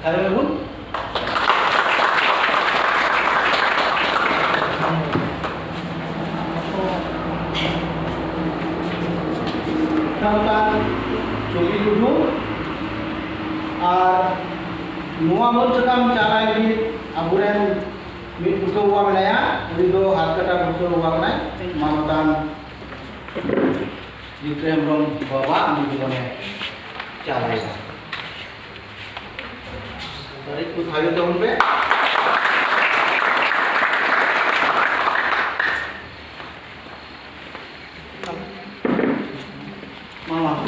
Karena pun tentang Joki Dudu Nuwa mon sekam cara ini aburen mid buka uang naya, udah harga buka uang naya, mantan Ukraine rom bawa ambil bukannya cara ini. Dari itu hayu tahun be. Mama.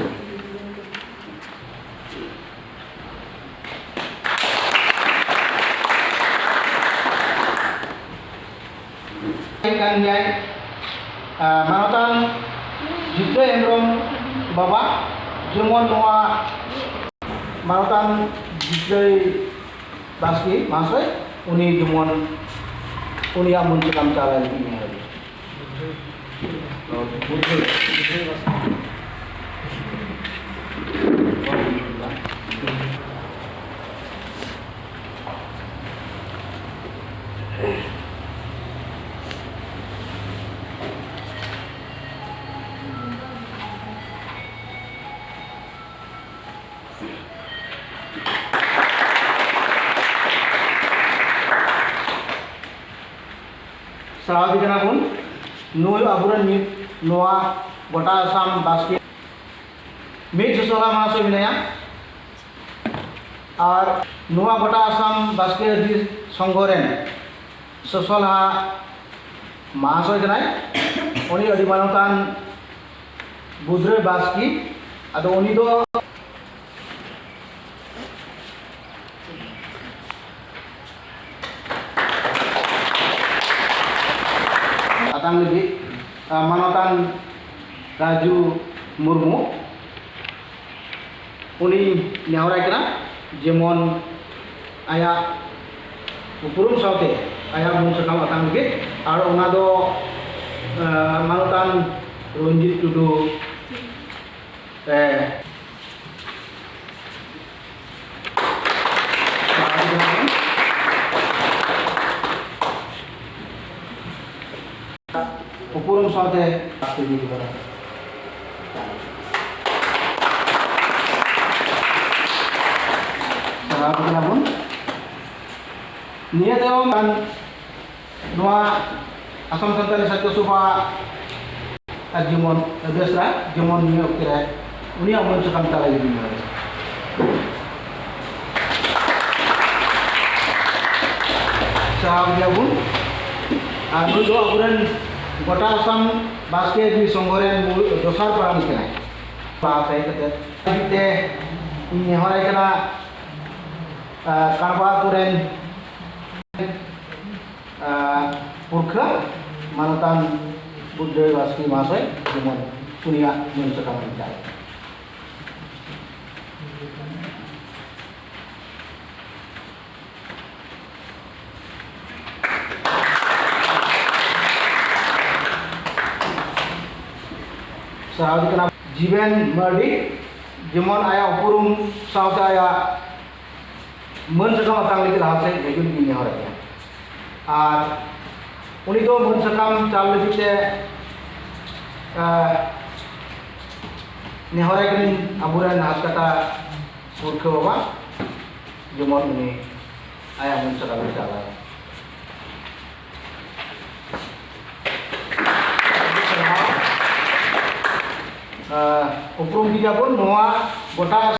Kan yai mantan Ukraine rom bawa jemon noa mantan Ukraine baski masuk uni jemon uni amun sekam cara ini hari. Sahabat kita pun nuai aburan mid noa bota asam basket mid sesolah masuk binaya ar noa bota asam basket di songgoren sesolah masuk kenai oni adi manutan budre basket ada oni do datang lagi manatan Raju Murmu uni nyawarai kena jemon aya upurum saute aya mun sekam datang lagi ar ona do manatan Ronjit Dudu Upurum saute pasti di mana. Sahabat kita pun niat yang kan dua asam santali satu suha ajimon besra jemon ni okira uni amun sekam tala di mana. Sahabat kita pun anu do apuran gota asam basket di songgoren dosar parang kena pa sai keteite ini horai kena karba kuren purkha manatan budde baski masai jemon punya mensekam mencai sahabat kena Jiben Mardi jemon aya upurum saute aya mun sekam atang lagi lahasai bejun ini horai ar uni do mun sekam chal lebite ne horai kini aburan has kata purkha baba jemon ini aya mun sekam chala uprum kita pun noa gota